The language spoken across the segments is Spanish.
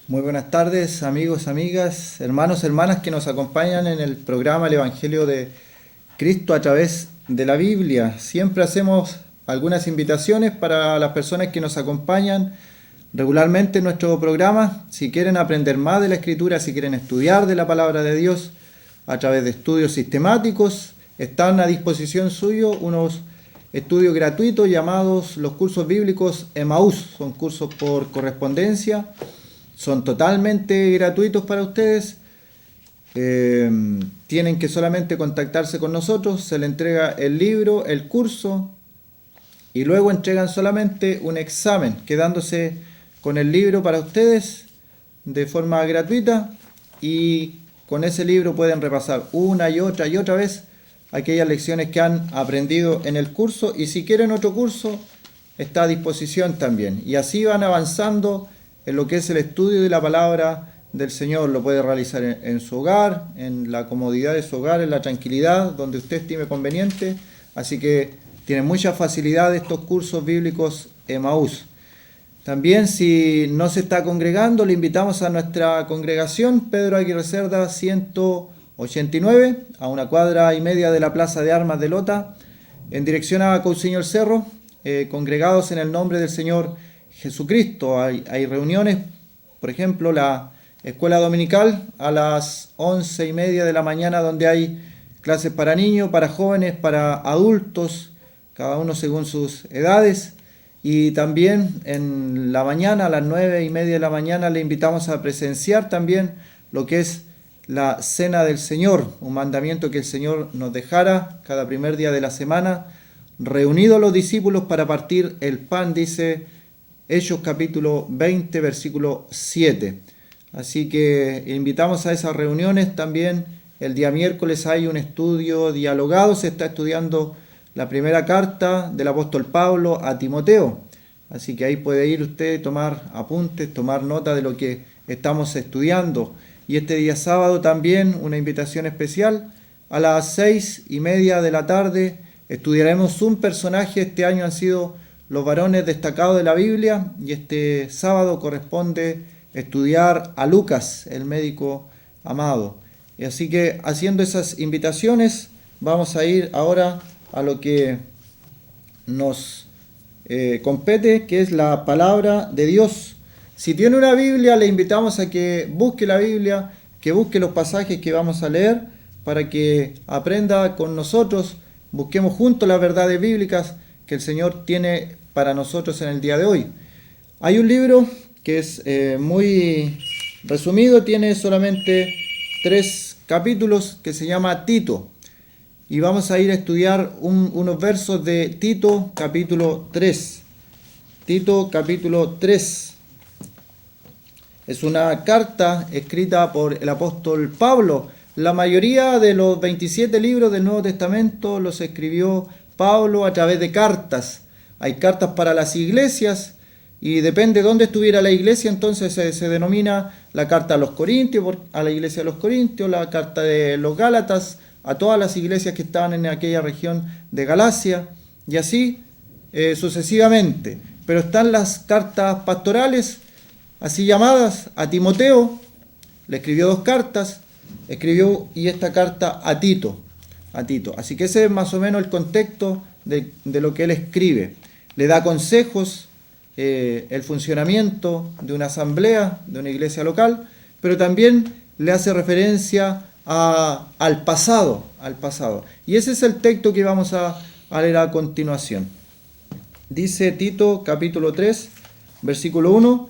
Muy buenas tardes, amigos, amigas, hermanos, hermanas que nos acompañan en el programa El Evangelio de Cristo a través de la Biblia. Siempre hacemos algunas invitaciones para las personas que nos acompañan regularmente en nuestro programa. Si quieren aprender más de la Escritura, si quieren estudiar de la Palabra de Dios a través de estudios sistemáticos, están a disposición suyo unos estudios gratuitos llamados los cursos bíblicos Emaús. Son cursos por correspondencia. Son totalmente gratuitos para ustedes. Tienen que solamente contactarse con nosotros, se les entrega el libro, el curso, y luego entregan solamente un examen, quedándose con el libro para ustedes de forma gratuita, y con ese libro pueden repasar una y otra vez aquellas lecciones que han aprendido en el curso, y si quieren otro curso, está a disposición también. Y así van avanzando en lo que es el estudio de la palabra del Señor. Lo puede realizar en su hogar, en la comodidad de su hogar, en la tranquilidad, donde usted estime conveniente. Así que tiene mucha facilidad estos cursos bíblicos Emaús. También, si no se está congregando, le invitamos a nuestra congregación Pedro Aguirre Cerda 189, a 1,5 cuadras de la Plaza de Armas de Lota, en dirección a Cousiño el Cerro, congregados en el nombre del Señor Jesucristo. Hay reuniones, por ejemplo, la escuela dominical a las 11:30 de la mañana, donde hay clases para niños, para jóvenes, para adultos, cada uno según sus edades. Y también en la mañana, a las 9:30 de la mañana, le invitamos a presenciar también lo que es la Cena del Señor, un mandamiento que el Señor nos dejara cada primer día de la semana, reunidos los discípulos para partir el pan, dice Hechos capítulo 20, versículo 7. Así que invitamos a esas reuniones. También el día miércoles hay un estudio dialogado. Se está estudiando la primera carta del apóstol Pablo a Timoteo. Así que ahí puede ir usted, tomar apuntes, tomar nota de lo que estamos estudiando. Y este día sábado también una invitación especial. A las 6:30 de la tarde estudiaremos un personaje. Este año han sido los varones destacados de la Biblia, y este sábado corresponde estudiar a Lucas, el médico amado. Y así que, haciendo esas invitaciones, vamos a ir ahora a lo que nos compete, que es la palabra de Dios. Si tiene una Biblia, le invitamos a que busque la Biblia, que busque los pasajes que vamos a leer, para que aprenda con nosotros, busquemos juntos las verdades bíblicas que el Señor tiene para nosotros en el día de hoy. Hay un libro que es muy resumido, tiene solamente 3 capítulos, que se llama Tito. Y vamos a ir a estudiar unos versos de Tito capítulo 3. Tito capítulo 3. Es una carta escrita por el apóstol Pablo. La mayoría de los 27 libros del Nuevo Testamento los escribió Pablo a través de cartas. Hay cartas para las iglesias, y depende de dónde estuviera la iglesia, entonces se denomina la carta a los Corintios, a la iglesia de los Corintios, la carta de los Gálatas, a todas las iglesias que estaban en aquella región de Galacia, y así sucesivamente. Pero están las cartas pastorales, así llamadas. A Timoteo le escribió 2 cartas, y esta carta a Tito. Así que ese es más o menos el contexto de lo que él escribe. Le da consejos, el funcionamiento de una asamblea, de una iglesia local, pero también le hace referencia al pasado. Y ese es el texto que vamos a leer a continuación. Dice Tito capítulo 3, versículo 1.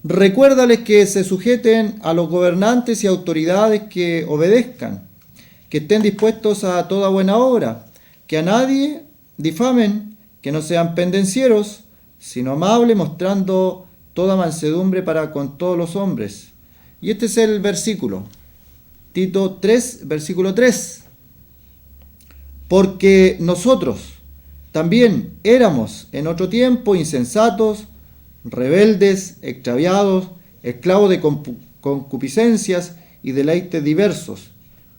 Recuérdales que se sujeten a los gobernantes y autoridades, que obedezcan, que estén dispuestos a toda buena obra, que a nadie difamen, que no sean pendencieros, sino amables, mostrando toda mansedumbre para con todos los hombres. Y este es el versículo, Tito 3, versículo 3. Porque nosotros también éramos en otro tiempo insensatos, rebeldes, extraviados, esclavos de concupiscencias y deleites diversos,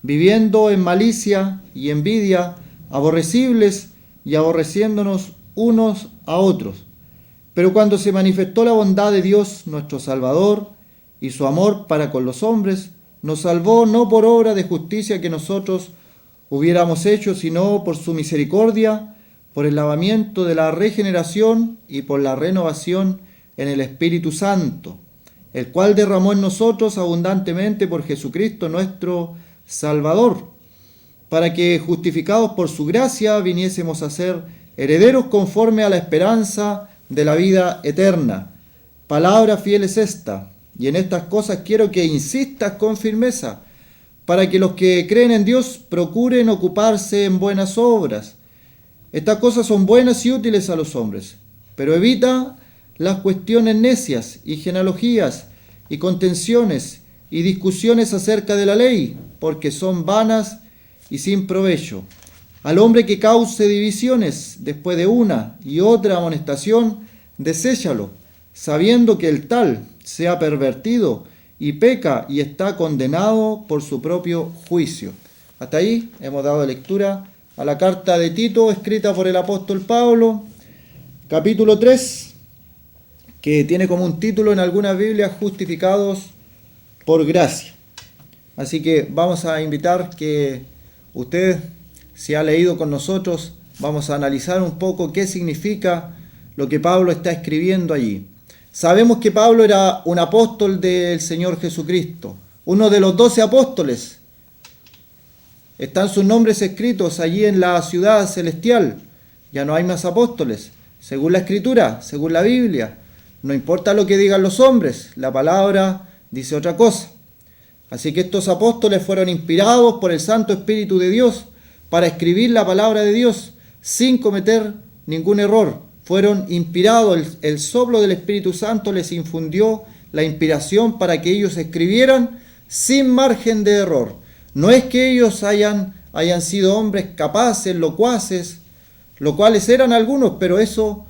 viviendo en malicia y envidia, aborrecibles y aborreciéndonos unos a otros. Pero cuando se manifestó la bondad de Dios, nuestro Salvador, y su amor para con los hombres, nos salvó no por obra de justicia que nosotros hubiéramos hecho, sino por su misericordia, por el lavamiento de la regeneración y por la renovación en el Espíritu Santo, el cual derramó en nosotros abundantemente por Jesucristo nuestro Salvador, para que, justificados por su gracia, viniésemos a ser herederos conforme a la esperanza de la vida eterna. Palabra fiel es esta, y en estas cosas quiero que insistas con firmeza, para que los que creen en Dios procuren ocuparse en buenas obras. Estas cosas son buenas y útiles a los hombres, pero evita las cuestiones necias y genealogías y contenciones y discusiones acerca de la ley, porque son vanas y sin provecho. Al hombre que cause divisiones después de una y otra amonestación, deséchalo, sabiendo que el tal se ha pervertido y peca y está condenado por su propio juicio. Hasta ahí hemos dado lectura a la carta de Tito, escrita por el apóstol Pablo, capítulo 3, que tiene como un título en algunas Biblias, Justificados por gracia. Así que vamos a invitar que usted, si ha leído con nosotros, vamos a analizar un poco qué significa lo que Pablo está escribiendo allí. Sabemos que Pablo era un apóstol del Señor Jesucristo, uno de los 12 apóstoles. Están sus nombres escritos allí en la ciudad celestial. Ya no hay más apóstoles, según la Escritura, según la Biblia. No importa lo que digan los hombres, la palabra dice otra cosa. Así que estos apóstoles fueron inspirados por el Santo Espíritu de Dios para escribir la palabra de Dios sin cometer ningún error. Fueron inspirados, el soplo del Espíritu Santo les infundió la inspiración para que ellos escribieran sin margen de error. No es que ellos hayan sido hombres capaces, locuaces, lo cuales eran algunos, pero eso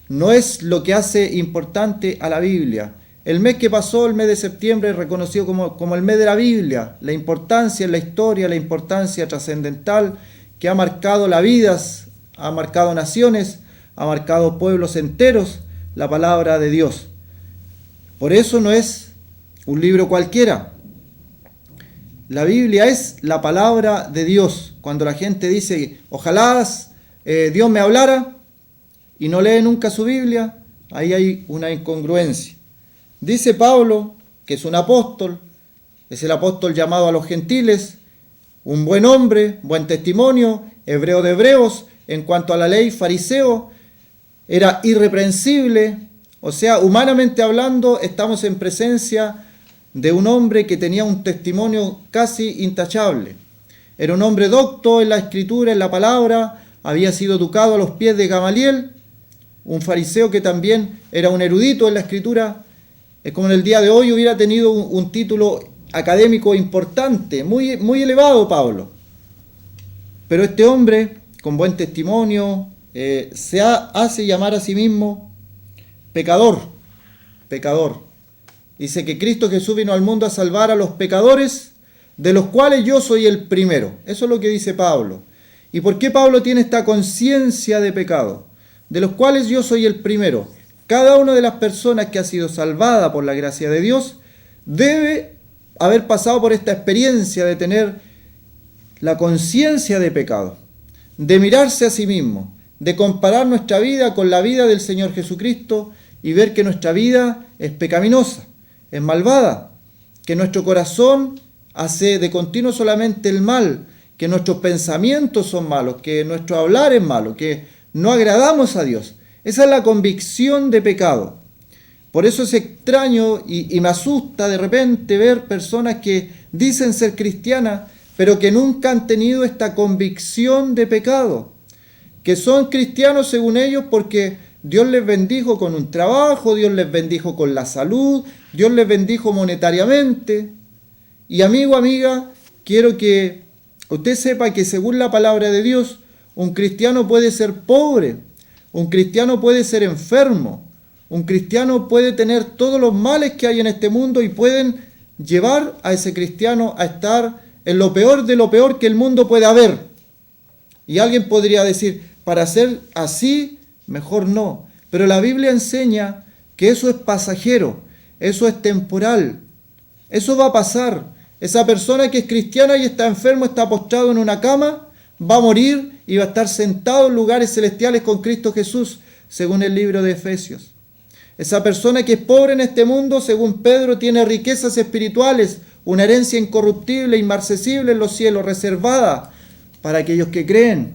no es lo que hace importante a la Biblia. El mes que pasó, el mes de septiembre, reconocido como el mes de la Biblia, la importancia en la historia, la importancia trascendental que ha marcado las vidas, ha marcado naciones, ha marcado pueblos enteros, la palabra de Dios. Por eso no es un libro cualquiera. La Biblia es la palabra de Dios. Cuando la gente dice, ojalá Dios me hablara, y no lee nunca su Biblia, ahí hay una incongruencia. Dice Pablo, que es un apóstol, es el apóstol llamado a los gentiles, un buen hombre, buen testimonio, hebreo de hebreos, en cuanto a la ley, fariseo, era irreprensible, o sea, humanamente hablando, estamos en presencia de un hombre que tenía un testimonio casi intachable. Era un hombre docto en la escritura, en la palabra, había sido educado a los pies de Gamaliel, un fariseo que también era un erudito en la escritura. Es como en el día de hoy hubiera tenido un título académico importante, muy, muy elevado Pablo. Pero este hombre, con buen testimonio, se hace llamar a sí mismo pecador. Dice que Cristo Jesús vino al mundo a salvar a los pecadores, de los cuales yo soy el primero. Eso es lo que dice Pablo. ¿Y por qué Pablo tiene esta conciencia de pecado? De los cuales yo soy el primero. Cada una de las personas que ha sido salvada por la gracia de Dios debe haber pasado por esta experiencia de tener la conciencia de pecado, de mirarse a sí mismo, de comparar nuestra vida con la vida del Señor Jesucristo y ver que nuestra vida es pecaminosa, es malvada, que nuestro corazón hace de continuo solamente el mal, que nuestros pensamientos son malos, que nuestro hablar es malo, que no agradamos a Dios. Esa es la convicción de pecado. Por eso es extraño y me asusta de repente ver personas que dicen ser cristianas, pero que nunca han tenido esta convicción de pecado. Que son cristianos según ellos porque Dios les bendijo con un trabajo, Dios les bendijo con la salud, Dios les bendijo monetariamente. Y amigo, amiga, quiero que usted sepa que según la palabra de Dios, un cristiano puede ser pobre, un cristiano puede ser enfermo, un cristiano puede tener todos los males que hay en este mundo y pueden llevar a ese cristiano a estar en lo peor de lo peor que el mundo puede haber. Y alguien podría decir, para ser así, mejor no. Pero la Biblia enseña que eso es pasajero, eso es temporal, eso va a pasar. Esa persona que es cristiana y está enfermo, está postrado en una cama, va a morir y va a estar sentado en lugares celestiales con Cristo Jesús, según el libro de Efesios. Esa persona que es pobre en este mundo, según Pedro, tiene riquezas espirituales, una herencia incorruptible, inmarcesible en los cielos, reservada para aquellos que creen.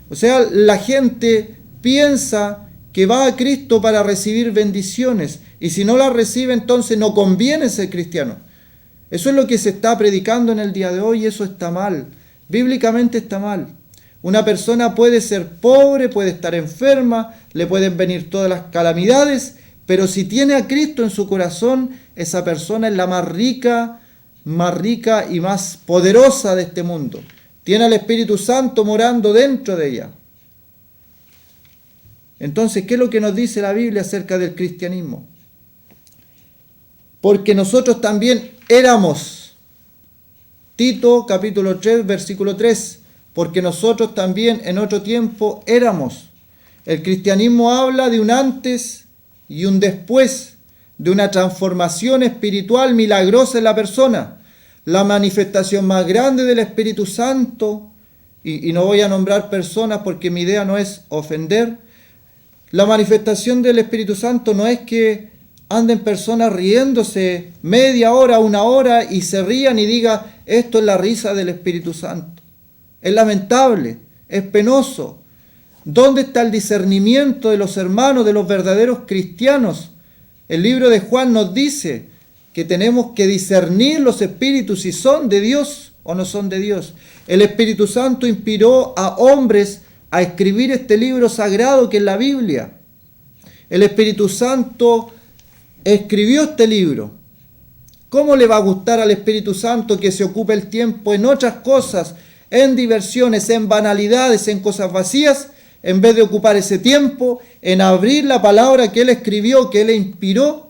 O sea, la gente piensa que va a Cristo para recibir bendiciones, y si no las recibe, entonces no conviene ser cristiano. Eso es lo que se está predicando en el día de hoy, y eso está mal. Bíblicamente está mal. Una persona puede ser pobre, puede estar enferma, le pueden venir todas las calamidades, pero si tiene a Cristo en su corazón, esa persona es la más rica y más poderosa de este mundo. Tiene al Espíritu Santo morando dentro de ella. Entonces, ¿qué es lo que nos dice la Biblia acerca del cristianismo? Porque nosotros también éramos. Tito capítulo 3, versículo 3. Porque nosotros también en otro tiempo éramos. El cristianismo habla de un antes y un después, de una transformación espiritual milagrosa en la persona. La manifestación más grande del Espíritu Santo, y no voy a nombrar personas porque mi idea no es ofender. La manifestación del Espíritu Santo no es que anden personas riéndose media hora, una hora y se rían y digan, esto es la risa del Espíritu Santo. Es lamentable, es penoso. ¿Dónde está el discernimiento de los hermanos, de los verdaderos cristianos? El libro de Juan nos dice que tenemos que discernir los espíritus si son de Dios o no son de Dios. El Espíritu Santo inspiró a hombres a escribir este libro sagrado que es la Biblia. El Espíritu Santo escribió este libro. ¿Cómo le va a gustar al Espíritu Santo que se ocupe el tiempo en otras cosas, en diversiones, en banalidades, en cosas vacías, en vez de ocupar ese tiempo en abrir la palabra que Él escribió, que Él inspiró,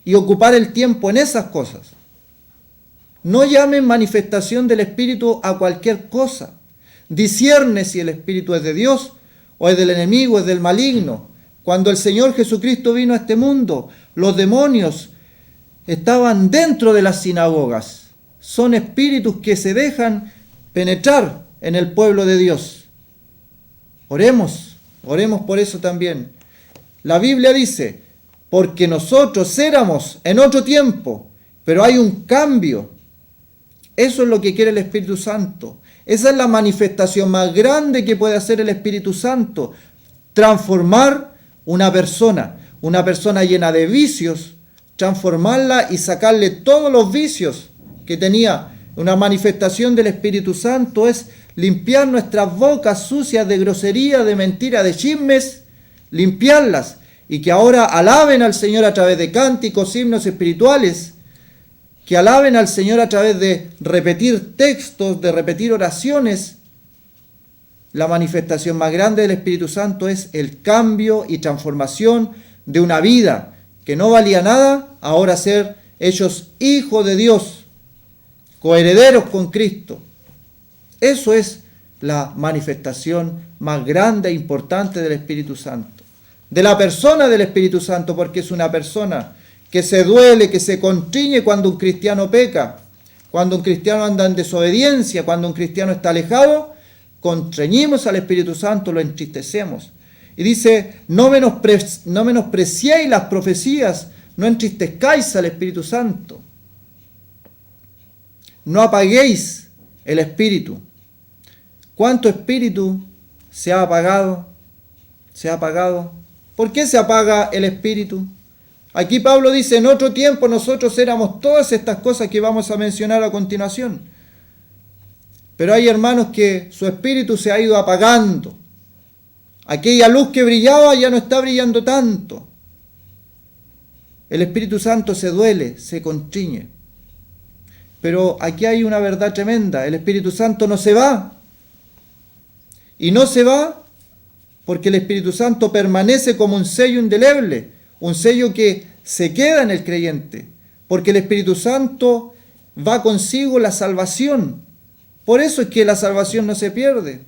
y ocupar el tiempo en esas cosas? No llamen manifestación del Espíritu a cualquier cosa. Discierne si el Espíritu es de Dios o es del enemigo, es del maligno. Cuando el Señor Jesucristo vino a este mundo, los demonios estaban dentro de las sinagogas. Son espíritus que se dejan penetrar en el pueblo de Dios. Oremos por eso también. La Biblia dice, porque nosotros éramos en otro tiempo, pero hay un cambio. Eso es lo que quiere el Espíritu Santo. Esa es la manifestación más grande que puede hacer el Espíritu Santo. Transformar una persona llena de vicios, transformarla y sacarle todos los vicios que tenía. Una manifestación del Espíritu Santo es limpiar nuestras bocas sucias de grosería, de mentira, de chismes, limpiarlas, y que ahora alaben al Señor a través de cánticos, himnos espirituales, que alaben al Señor a través de repetir textos, de repetir oraciones. La manifestación más grande del Espíritu Santo es el cambio y transformación de una vida que no valía nada, ahora ser hechos hijos de Dios, coherederos con Cristo. Eso es la manifestación más grande e importante del Espíritu Santo. De la persona del Espíritu Santo, porque es una persona que se duele, que se contriñe cuando un cristiano peca, cuando un cristiano anda en desobediencia, cuando un cristiano está alejado, constreñimos al Espíritu Santo, lo entristecemos. Y dice, no menospreciéis las profecías, no entristezcáis al Espíritu Santo. No apaguéis el Espíritu. ¿Cuánto espíritu se ha apagado? Se ha apagado. ¿Por qué se apaga el Espíritu? Aquí Pablo dice, en otro tiempo nosotros éramos todas estas cosas que vamos a mencionar a continuación. Pero hay hermanos que su espíritu se ha ido apagando. Aquella luz que brillaba ya no está brillando tanto. El Espíritu Santo se duele, se constriñe. Pero aquí hay una verdad tremenda. El Espíritu Santo no se va. Y no se va porque el Espíritu Santo permanece como un sello indeleble. Un sello que se queda en el creyente. Porque el Espíritu Santo va consigo la salvación. Por eso es que la salvación no se pierde.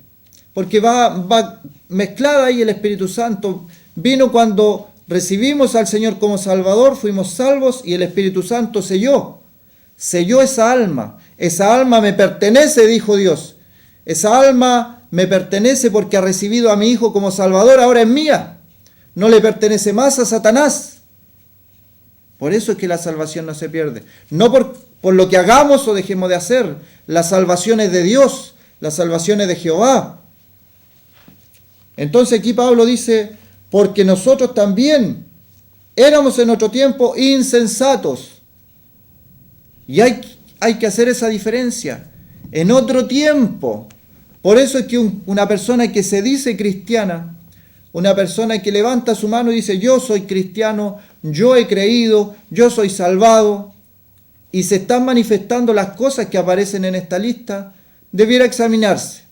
porque va mezclada ahí el Espíritu Santo. Vino cuando recibimos al Señor como Salvador, fuimos salvos y el Espíritu Santo selló esa alma. Esa alma me pertenece, dijo Dios. Esa alma me pertenece porque ha recibido a mi Hijo como Salvador, ahora es mía. No le pertenece más a Satanás. Por eso es que la salvación no se pierde. No por lo que hagamos o dejemos de hacer. La salvación es de Dios. La salvación es de Jehová. Entonces aquí Pablo dice, porque nosotros también éramos en otro tiempo insensatos. Y hay que hacer esa diferencia. En otro tiempo. Por eso es que una persona que se dice cristiana, una persona que levanta su mano y dice, yo soy cristiano, yo he creído, yo soy salvado, y se están manifestando las cosas que aparecen en esta lista, debiera examinarse.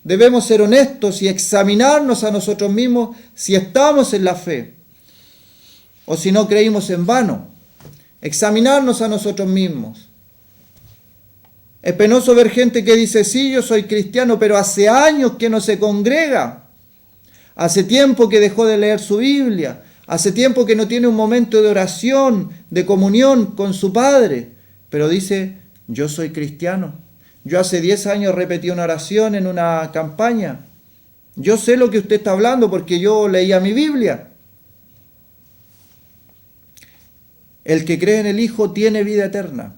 Debemos ser honestos y examinarnos a nosotros mismos si estamos en la fe o si no creímos en vano. Examinarnos a nosotros mismos. Es penoso ver gente que dice, sí, yo soy cristiano, pero hace años que no se congrega. Hace tiempo que dejó de leer su Biblia. Hace tiempo que no tiene un momento de oración, de comunión con su Padre. Pero dice, yo soy cristiano. Yo hace 10 años repetí una oración en una campaña. Yo sé lo que usted está hablando porque yo leía mi Biblia. El que cree en el Hijo tiene vida eterna.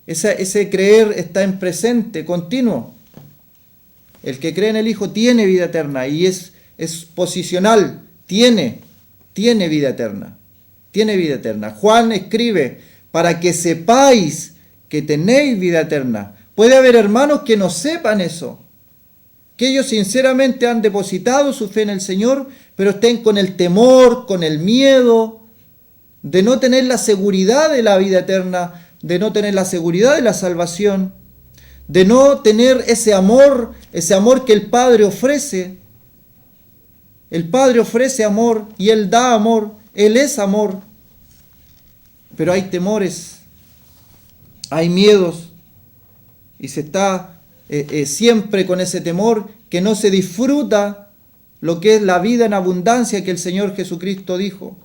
Ese creer está en presente, continuo. El que cree en el Hijo tiene vida eterna y es posicional, tiene vida eterna. Tiene vida eterna. Juan escribe, para que sepáis que tenéis vida eterna. Puede haber hermanos que no sepan eso, que ellos sinceramente han depositado su fe en el Señor, pero estén con el temor, con el miedo de no tener la seguridad de la vida eterna, de no tener la seguridad de la salvación, de no tener ese amor que el Padre ofrece. El Padre ofrece amor y Él da amor, Él es amor. Pero hay temores, hay miedos y se está siempre con ese temor que no se disfruta lo que es la vida en abundancia que el Señor Jesucristo dijo.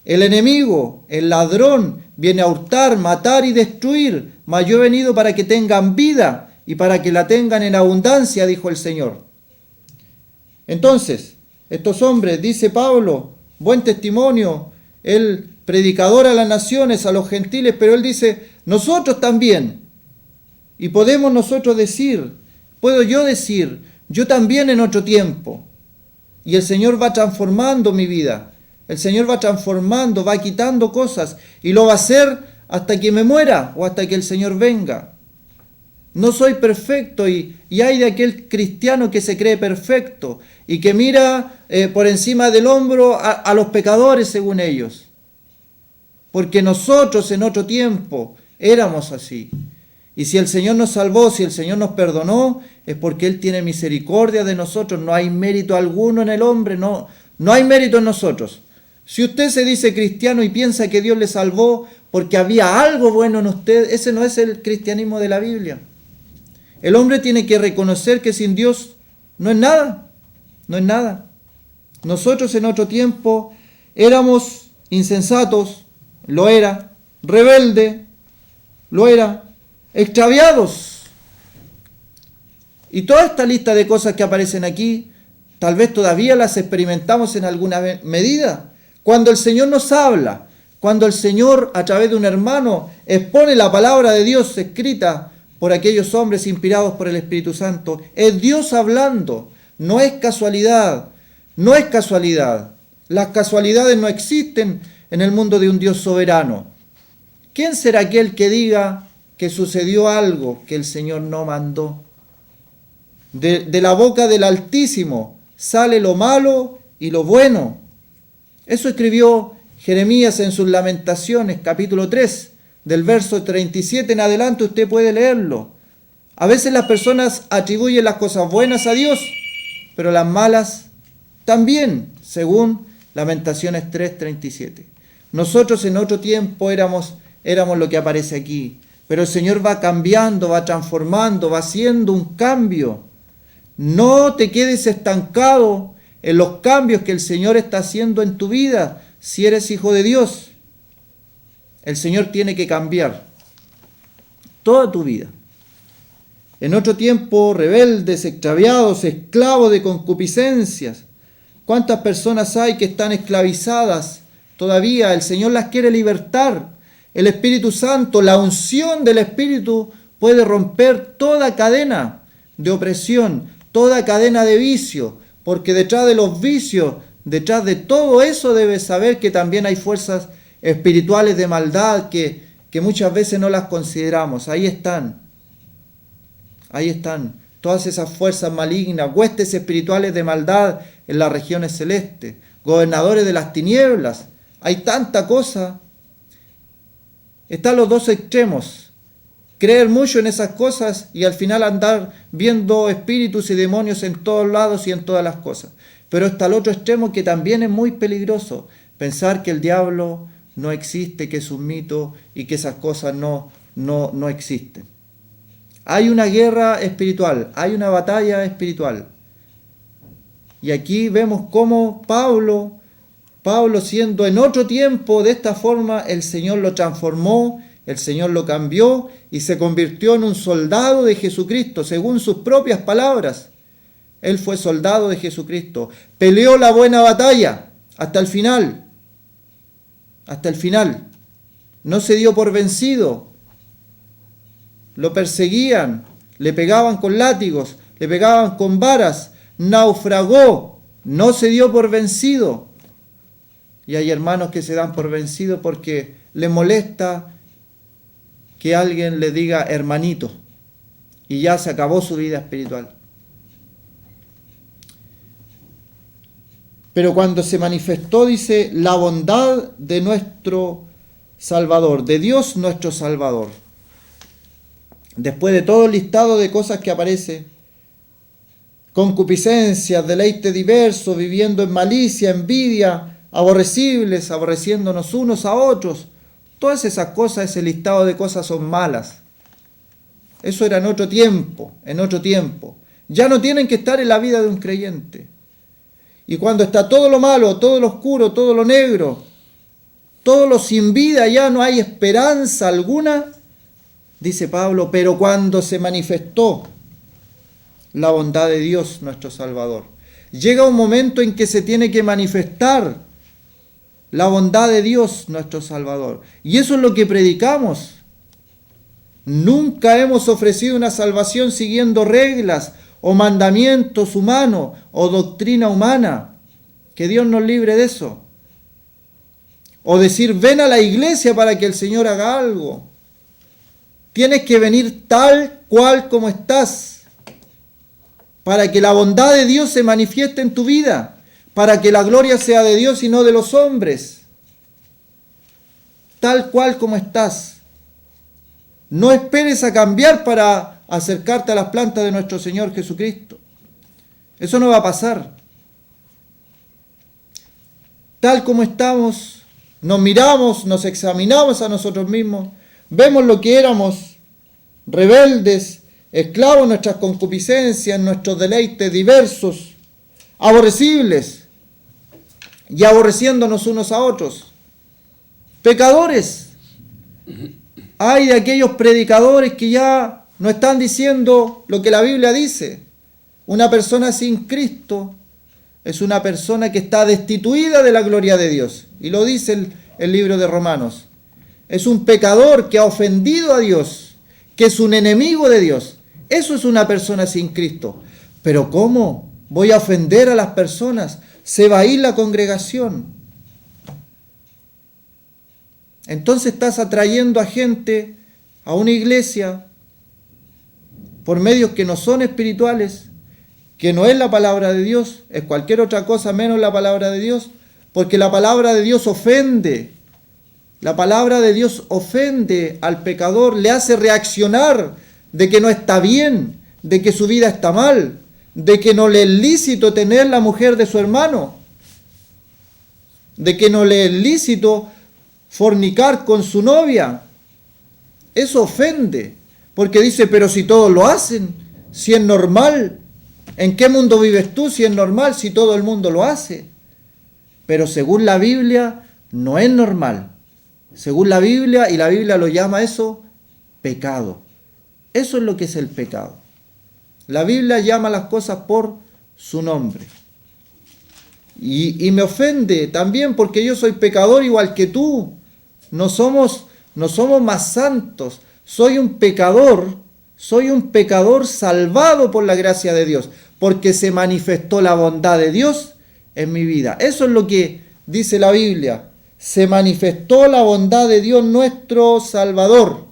El enemigo, el ladrón, viene a hurtar, matar y destruir, mas yo he venido para que tengan vida y para que la tengan en abundancia, dijo el Señor. Entonces, estos hombres, dice Pablo, buen testimonio, el predicador a las naciones, a los gentiles, pero él dice, nosotros también. Y podemos nosotros decir, puedo yo decir, yo también en otro tiempo. Y el Señor va transformando mi vida. El Señor va transformando, va quitando cosas y lo va a hacer hasta que me muera o hasta que el Señor venga. No soy perfecto y hay de aquel cristiano que se cree perfecto y que mira por encima del hombro a los pecadores según ellos. Porque nosotros en otro tiempo éramos así. Y si el Señor nos salvó, si el Señor nos perdonó, es porque Él tiene misericordia de nosotros. No hay mérito alguno en el hombre, no hay mérito en nosotros. Si usted se dice cristiano y piensa que Dios le salvó porque había algo bueno en usted, ese no es el cristianismo de la Biblia. El hombre tiene que reconocer que sin Dios no es nada, no es nada. Nosotros en otro tiempo éramos insensatos, lo era, rebelde, lo era, extraviados. Y toda esta lista de cosas que aparecen aquí, tal vez todavía las experimentamos en alguna medida. Cuando el Señor nos habla, cuando el Señor a través de un hermano expone la palabra de Dios escrita por aquellos hombres inspirados por el Espíritu Santo, es Dios hablando, no es casualidad, no es casualidad. Las casualidades no existen en el mundo de un Dios soberano. ¿Quién será aquel que diga que sucedió algo que el Señor no mandó? De la boca del Altísimo sale lo malo y lo bueno. Eso escribió Jeremías en sus Lamentaciones, capítulo 3, del verso 37 en adelante, usted puede leerlo. A veces las personas atribuyen las cosas buenas a Dios, pero las malas también, según Lamentaciones 3:37. Nosotros en otro tiempo éramos lo que aparece aquí, pero el Señor va cambiando, va transformando, va haciendo un cambio. No te quedes estancado en los cambios que el Señor está haciendo en tu vida si eres hijo de Dios. El Señor tiene que cambiar toda tu vida. En otro tiempo, rebeldes, extraviados, esclavos de concupiscencias. ¿Cuántas personas hay que están esclavizadas todavía? El Señor las quiere libertar. El Espíritu Santo, la unción del Espíritu puede romper toda cadena de opresión, toda cadena de vicio, porque detrás de los vicios, detrás de todo eso debes saber que también hay fuerzas espirituales de maldad que muchas veces no las consideramos. Ahí están todas esas fuerzas malignas, huestes espirituales de maldad en las regiones celestes, gobernadores de las tinieblas. Hay tanta cosa. Están los dos extremos. Creer mucho en esas cosas y al final andar viendo espíritus y demonios en todos lados y en todas las cosas. Pero está el otro extremo que también es muy peligroso. Pensar que el diablo no existe, que es un mito y que esas cosas no existen. Hay una guerra espiritual, hay una batalla espiritual. Y aquí vemos cómo Pablo siendo en otro tiempo de esta forma, el Señor lo transformó, el Señor lo cambió y se convirtió en un soldado de Jesucristo, según sus propias palabras. Él fue soldado de Jesucristo, peleó la buena batalla hasta el final. Hasta el final. No se dio por vencido. Lo perseguían, le pegaban con látigos, le pegaban con varas, naufragó, no se dio por vencido. Y hay hermanos que se dan por vencidos porque les molesta que alguien le diga hermanito y ya se acabó su vida espiritual. Pero cuando se manifestó, dice, la bondad de nuestro Salvador, de Dios nuestro Salvador. Después de todo el listado de cosas que aparece, concupiscencias, deleites diversos, viviendo en malicia, envidia, aborrecibles, aborreciéndonos unos a otros, todas esas cosas, ese listado de cosas son malas. Eso era en otro tiempo, Ya no tienen que estar en la vida de un creyente. Y cuando está todo lo malo, todo lo oscuro, todo lo negro, todo lo sin vida, ya no hay esperanza alguna, dice Pablo, pero cuando se manifestó la bondad de Dios nuestro Salvador, llega un momento en que se tiene que manifestar la bondad de Dios nuestro Salvador. Y eso es lo que predicamos. Nunca hemos ofrecido una salvación siguiendo reglas o mandamientos humanos o doctrina humana. Que Dios nos libre de eso. O decir, ven a la iglesia para que el Señor haga algo. Tienes que venir tal cual como estás, para que la bondad de Dios se manifieste en tu vida, para que la gloria sea de Dios y no de los hombres. Tal cual como estás. No esperes a cambiar para acercarte a las plantas de nuestro Señor Jesucristo. Eso no va a pasar. Tal como estamos, nos miramos, nos examinamos a nosotros mismos, vemos lo que éramos, rebeldes, esclavos de nuestras concupiscencias, nuestros deleites diversos, aborrecibles y aborreciéndonos unos a otros. Pecadores. Hay de aquellos predicadores que ya no están diciendo lo que la Biblia dice. Una persona sin Cristo es una persona que está destituida de la gloria de Dios. Y lo dice el libro de Romanos. Es un pecador que ha ofendido a Dios, que es un enemigo de Dios. Eso es una persona sin Cristo. Pero ¿cómo voy a ofender a las personas? Se va a ir la congregación. Entonces estás atrayendo a gente a una iglesia por medios que no son espirituales, que no es la palabra de Dios, es cualquier otra cosa menos la palabra de Dios, porque la palabra de Dios ofende. La palabra de Dios ofende al pecador, le hace reaccionar de que no está bien, de que su vida está mal, de que no le es lícito tener la mujer de su hermano, de que no le es lícito fornicar con su novia. Eso ofende, porque dice, pero si todos lo hacen, si es normal, ¿En qué mundo vives tú si es normal, si todo el mundo lo hace? Pero según la Biblia no es normal. Según la Biblia, y la Biblia lo llama eso, pecado. Eso es lo que es el pecado. La Biblia llama las cosas por su nombre. Y me ofende también porque yo soy pecador igual que tú. No somos más santos. Soy un pecador salvado por la gracia de Dios, porque se manifestó la bondad de Dios en mi vida. Eso es lo que dice la Biblia. Se manifestó la bondad de Dios nuestro Salvador.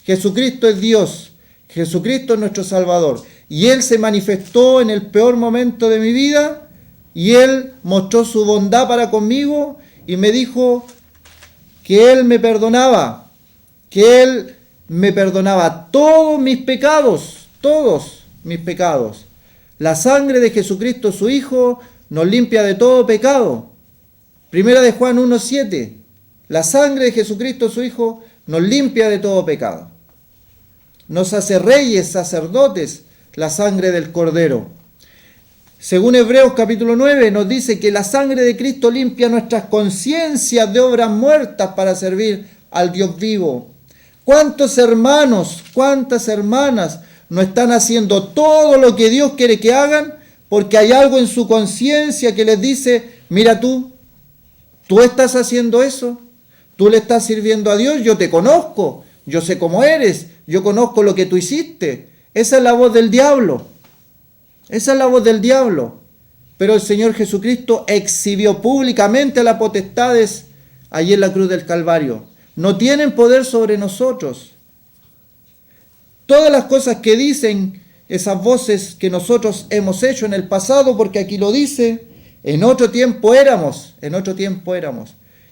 Jesucristo es Dios. Jesucristo es nuestro Salvador. Y Él se manifestó en el peor momento de mi vida y Él mostró su bondad para conmigo y me dijo que Él me perdonaba, todos mis pecados, La sangre de Jesucristo, su Hijo, nos limpia de todo pecado. Primera de Juan 1:7. La sangre de Jesucristo, su Hijo, nos limpia de todo pecado. Nos hace reyes, sacerdotes, la sangre del Cordero. Según Hebreos capítulo 9, nos dice que la sangre de Cristo limpia nuestras conciencias de obras muertas para servir al Dios vivo. ¿Cuántos hermanos, cuántas hermanas no están haciendo todo lo que Dios quiere que hagan porque hay algo en su conciencia que les dice, mira tú estás haciendo eso, tú le estás sirviendo a Dios, yo te conozco, yo sé cómo eres, yo conozco lo que tú hiciste? Esa es la voz del diablo. Pero el Señor Jesucristo exhibió públicamente a las potestades allí en la cruz del Calvario. No tienen poder sobre nosotros. Todas las cosas que dicen esas voces que nosotros hemos hecho en el pasado, porque aquí lo dice, en otro tiempo éramos.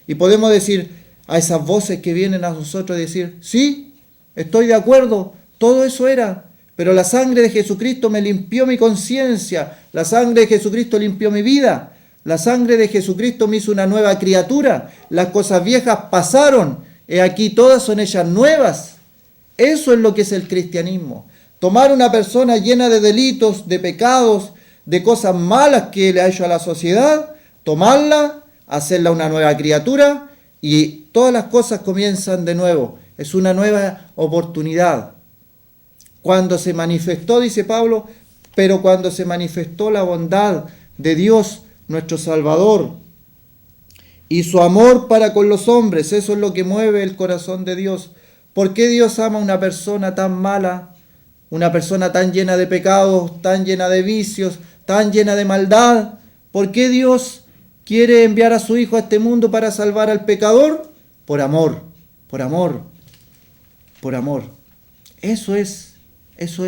Y podemos decir a esas voces que vienen a nosotros decir, sí, estoy de acuerdo, todo eso era. Pero la sangre de Jesucristo me limpió mi conciencia, la sangre de Jesucristo limpió mi vida, la sangre de Jesucristo me hizo una nueva criatura, las cosas viejas pasaron, he aquí todas son ellas nuevas. Eso es lo que es el cristianismo. Tomar una persona llena de delitos, de pecados, de cosas malas que le ha hecho a la sociedad, tomarla, hacerla una nueva criatura y todas las cosas comienzan de nuevo. Es una nueva oportunidad. Cuando se manifestó, dice Pablo, pero cuando se manifestó la bondad de Dios, nuestro Salvador, y su amor para con los hombres, eso es lo que mueve el corazón de Dios. ¿Por qué Dios ama a una persona tan mala, una persona tan llena de pecados, tan llena de vicios, tan llena de maldad? ¿Por qué Dios quiere enviar a su Hijo a este mundo para salvar al pecador? Por amor. Eso es. Esa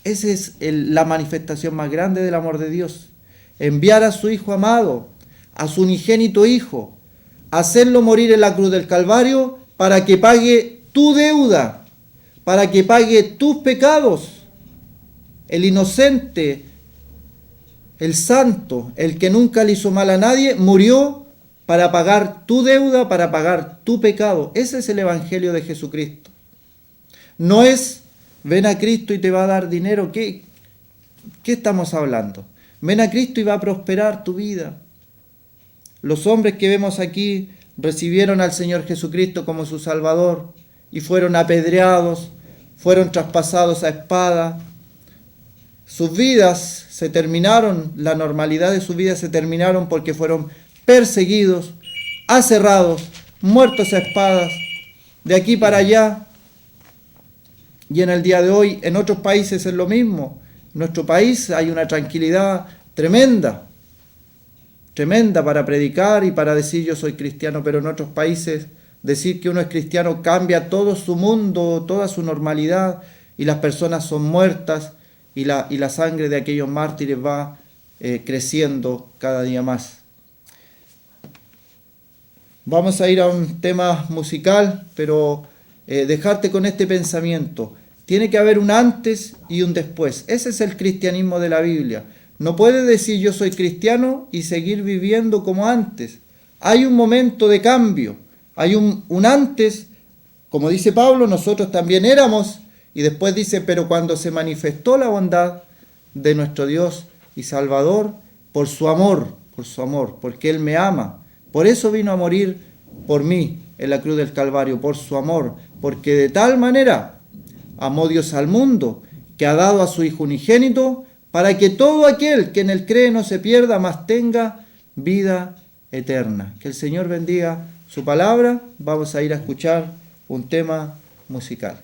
es la manifestación más grande del amor de Dios. Enviar a su Hijo amado, a su unigénito Hijo, hacerlo morir en la cruz del Calvario para que pague tu deuda, para que pague tus pecados. El inocente, el santo, el que nunca le hizo mal a nadie, murió para pagar tu deuda, para pagar tu pecado. Ese es el Evangelio de Jesucristo. No es, ven a Cristo y te va a dar dinero. ¿Qué estamos hablando? Ven a Cristo y va a prosperar tu vida. Los hombres que vemos aquí recibieron al Señor Jesucristo como su Salvador y fueron apedreados, fueron traspasados a espada. Sus vidas se terminaron, la normalidad de su vida se terminaron porque fueron perseguidos, aserrados, muertos a espadas, de aquí para allá. Y en el día de hoy, en otros países es lo mismo. En nuestro país hay una tranquilidad tremenda para predicar y para decir yo soy cristiano, pero en otros países decir que uno es cristiano cambia todo su mundo, toda su normalidad, y las personas son muertas y la sangre de aquellos mártires va creciendo cada día más. Vamos a ir a un tema musical, pero dejarte con este pensamiento. Tiene que haber un antes y un después. Ese es el cristianismo de la Biblia. No puedes decir yo soy cristiano y seguir viviendo como antes. Hay un momento de cambio. Hay un antes, como dice Pablo, nosotros también éramos, Y después dice, pero cuando se manifestó la bondad de nuestro Dios y Salvador, por su amor, porque Él me ama. Por eso vino a morir por mí en la cruz del Calvario, por su amor, porque de tal manera amó Dios al mundo, que ha dado a su Hijo unigénito, para que todo aquel que en Él cree no se pierda, mas tenga vida eterna. Que el Señor bendiga su palabra. Vamos a ir a escuchar un tema musical.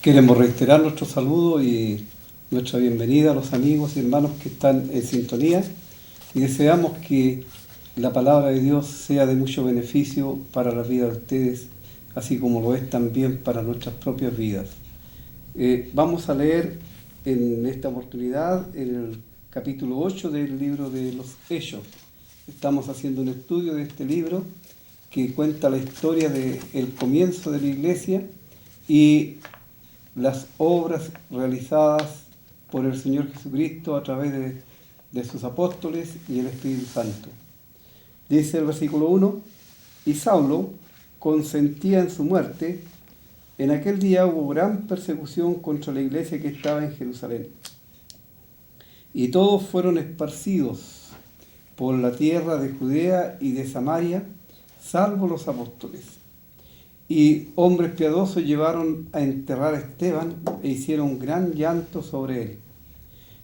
Queremos reiterar nuestro saludo y nuestra bienvenida a los amigos y hermanos que están en sintonía y deseamos que la palabra de Dios sea de mucho beneficio para la vida de ustedes, así como lo es también para nuestras propias vidas. Vamos a leer en esta oportunidad el capítulo 8 del libro de los Hechos. Estamos haciendo un estudio de este libro que cuenta la historia del comienzo de la iglesia y las obras realizadas por el Señor Jesucristo a través de sus apóstoles y el Espíritu Santo. Dice el versículo 1, y Saulo consentía en su muerte. En aquel día hubo gran persecución contra la iglesia que estaba en Jerusalén. Y todos fueron esparcidos por la tierra de Judea y de Samaria, salvo los apóstoles. Y hombres piadosos llevaron a enterrar a Esteban e hicieron gran llanto sobre él.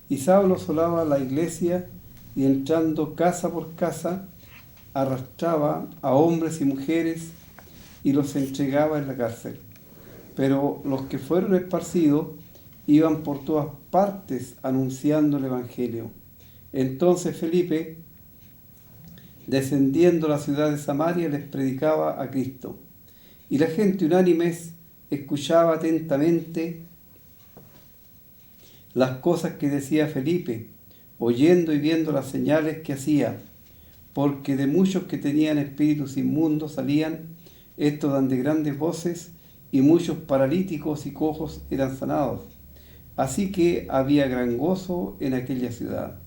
Y Saulo asolaba la iglesia y entrando casa por casa, arrastraba a hombres y mujeres y los entregaba en la cárcel. Pero los que fueron esparcidos iban por todas partes anunciando el Evangelio. Entonces Felipe, descendiendo a la ciudad de Samaria, les predicaba a Cristo. Y la gente unánimes escuchaba atentamente las cosas que decía Felipe, oyendo y viendo las señales que hacía, porque de muchos que tenían espíritus inmundos salían, estos dan de grandes voces, y muchos paralíticos y cojos eran sanados. Así que había gran gozo en aquella ciudad.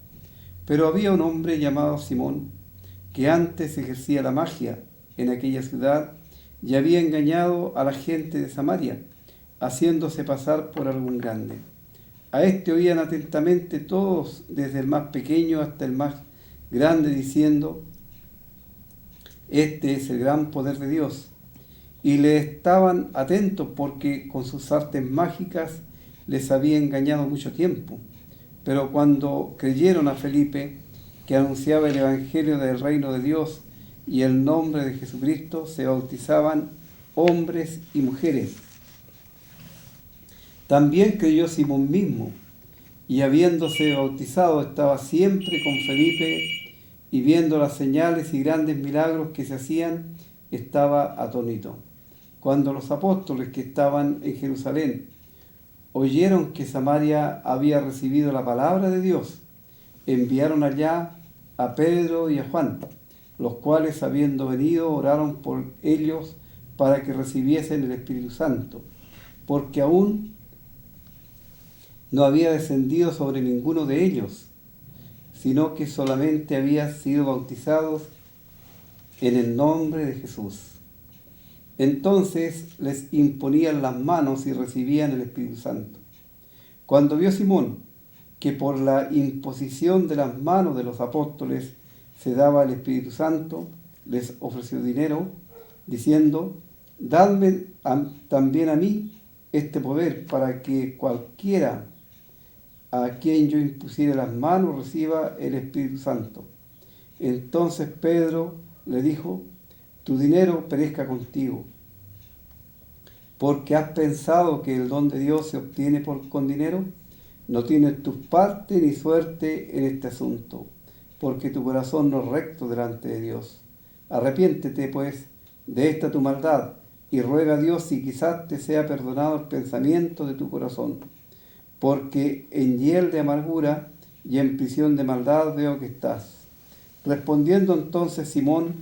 Pero había un hombre llamado Simón, que antes ejercía la magia en aquella ciudad y había engañado a la gente de Samaria, haciéndose pasar por algún grande. A este oían atentamente todos, desde el más pequeño hasta el más grande, diciendo: este es el gran poder de Dios. Y le estaban atentos porque con sus artes mágicas les había engañado mucho tiempo. Pero cuando creyeron a Felipe, que anunciaba el Evangelio del reino de Dios y el nombre de Jesucristo, se bautizaban hombres y mujeres. También creyó Simón mismo, y habiéndose bautizado estaba siempre con Felipe, y viendo las señales y grandes milagros que se hacían, estaba atónito. Cuando los apóstoles que estaban en Jerusalén oyeron que Samaria había recibido la palabra de Dios, enviaron allá a Pedro y a Juan, los cuales, habiendo venido, oraron por ellos para que recibiesen el Espíritu Santo, porque aún no había descendido sobre ninguno de ellos, sino que solamente habían sido bautizados en el nombre de Jesús. Entonces les imponían las manos y recibían el Espíritu Santo. Cuando vio Simón que por la imposición de las manos de los apóstoles se daba el Espíritu Santo, les ofreció dinero, diciendo: dadme también a mí este poder, para que cualquiera a quien yo impusiere las manos reciba el Espíritu Santo. Entonces Pedro le dijo: tu dinero perezca contigo, porque has pensado que el don de Dios se obtiene con dinero. No tienes tu parte ni suerte en este asunto, porque tu corazón no es recto delante de Dios. Arrepiéntete, pues, de esta tu maldad, y ruega a Dios si quizás te sea perdonado el pensamiento de tu corazón, porque en hiel de amargura y en prisión de maldad veo que estás. Respondiendo entonces Simón,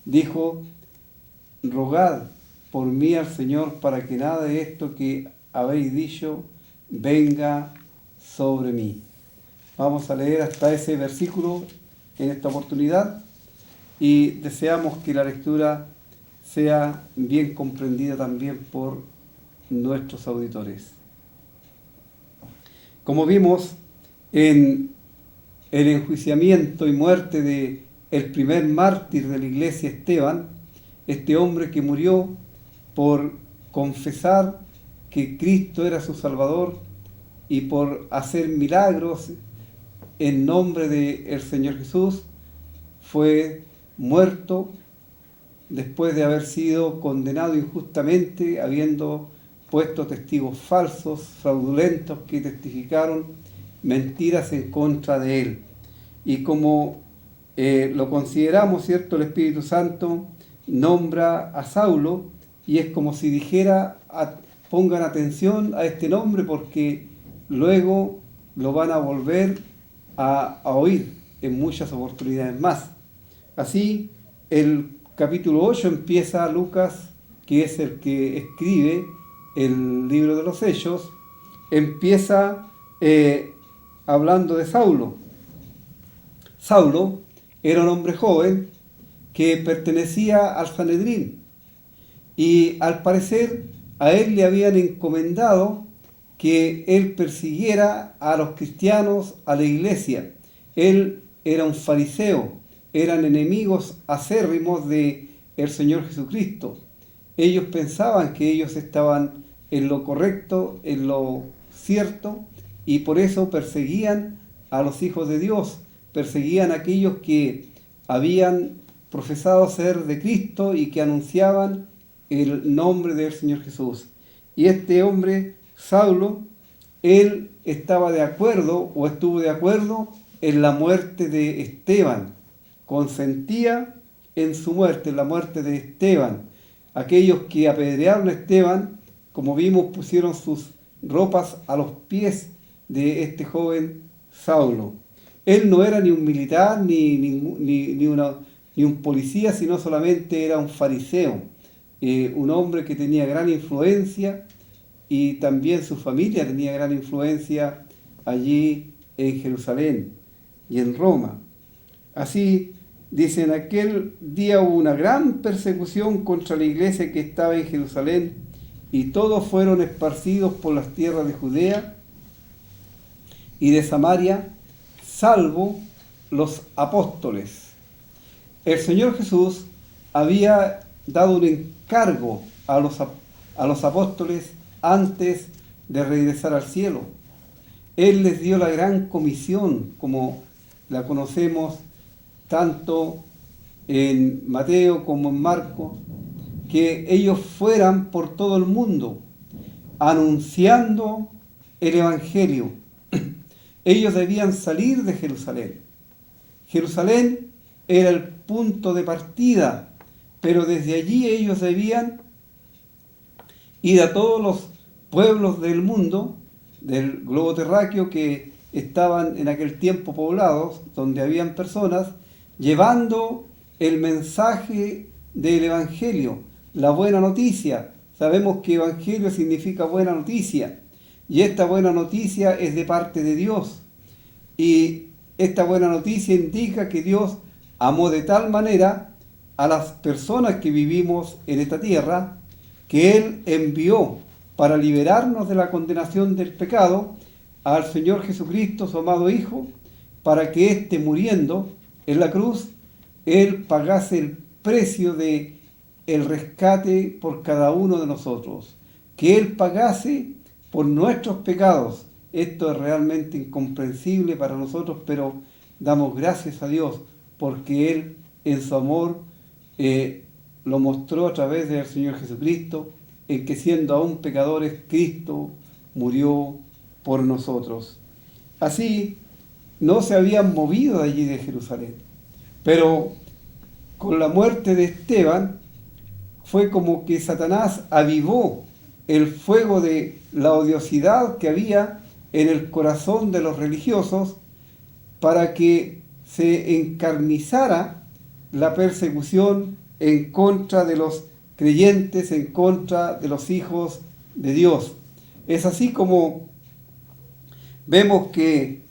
dijo: rogad por mí al Señor para que nada de esto que habéis dicho venga sobre mí. Vamos a leer hasta ese versículo en esta oportunidad y deseamos que la lectura sea bien comprendida también por nuestros auditores. Como vimos en el enjuiciamiento y muerte de el primer mártir de la iglesia, Esteban, este hombre que murió por confesar que Cristo era su Salvador y por hacer milagros en nombre del Señor Jesús, fue muerto después de haber sido condenado injustamente, habiendo puesto testigos falsos, fraudulentos, que testificaron mentiras en contra de él. Y como lo consideramos, ¿cierto?, el Espíritu Santo nombra a Saulo, y es como si dijera: pongan atención a este nombre porque luego lo van a volver a oír en muchas oportunidades más. Así, el capítulo 8 empieza Lucas, que es el que escribe el libro de los Hechos, empieza hablando de Saulo. Saulo era un hombre joven que pertenecía al Sanedrín, y al parecer a él le habían encomendado que él persiguiera a los cristianos, a la iglesia. Él era un fariseo, eran enemigos acérrimos del Señor Jesucristo. Ellos pensaban que ellos estaban en lo correcto, en lo cierto, y por eso perseguían a los hijos de Dios, perseguían a aquellos que habían profesado ser de Cristo y que anunciaban el nombre del Señor Jesús. Y este hombre, Saulo, él estaba de acuerdo o estuvo de acuerdo en la muerte de Esteban, consentía en su muerte, en la muerte de Esteban. Aquellos que apedrearon a Esteban, como vimos, pusieron sus ropas a los pies de este joven Saulo. Él no era ni un militar ni un policía, sino solamente era un fariseo, un hombre que tenía gran influencia, y también su familia tenía gran influencia allí en Jerusalén y en Roma. Así, dice, en aquel día hubo una gran persecución contra la iglesia que estaba en Jerusalén, y todos fueron esparcidos por las tierras de Judea y de Samaria, salvo los apóstoles. El Señor Jesús había dado un encargo a los apóstoles antes de regresar al cielo. Él les dio la gran comisión, como la conocemos tanto en Mateo como en Marcos, que ellos fueran por todo el mundo anunciando el Evangelio. Ellos debían salir de Jerusalén. Jerusalén era el punto de partida, pero desde allí ellos debían ir a todos los pueblos del mundo, del globo terráqueo, que estaban en aquel tiempo poblados, donde habían personas, llevando el mensaje del Evangelio, la buena noticia. Sabemos que Evangelio significa buena noticia, y esta buena noticia es de parte de Dios. Y esta buena noticia indica que Dios amó de tal manera a las personas que vivimos en esta tierra, que Él envió para liberarnos de la condenación del pecado al Señor Jesucristo, su amado Hijo, para que éste, muriendo en la cruz, Él pagase el precio de el rescate por cada uno de nosotros, que Él pagase por nuestros pecados. Esto es realmente incomprensible para nosotros, pero damos gracias a Dios porque Él en su amor lo mostró a través del Señor Jesucristo, en que siendo aún pecadores, Cristo murió por nosotros. Así, no se habían movido de allí de Jerusalén, pero con la muerte de Esteban fue como que Satanás avivó el fuego de la odiosidad que había en el corazón de los religiosos, para que se encarnizara la persecución en contra de los creyentes, en contra de los hijos de Dios. Es así como vemos que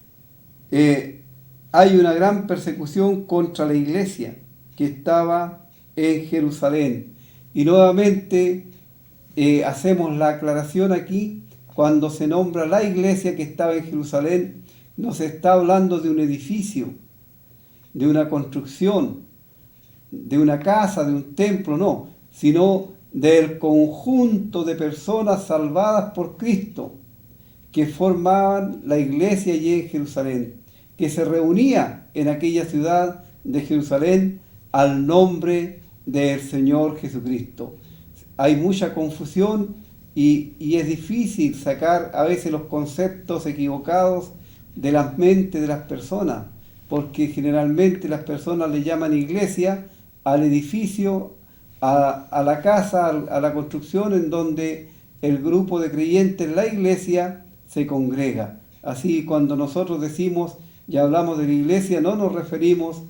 hay una gran persecución contra la iglesia que estaba en Jerusalén. Y nuevamente hacemos la aclaración aquí, cuando se nombra la iglesia que estaba en Jerusalén, no se está hablando de un edificio, de una construcción, de una casa, de un templo, no, sino del conjunto de personas salvadas por Cristo que formaban la iglesia allí en Jerusalén, que se reunía en aquella ciudad de Jerusalén al nombre del Señor Jesucristo. Hay mucha confusión y es difícil sacar a veces los conceptos equivocados de las mentes de las personas, porque generalmente las personas le llaman iglesia al edificio, a la casa, a la construcción en donde el grupo de creyentes en la iglesia se congrega. Así, cuando nosotros decimos y hablamos de la iglesia, no nos referimos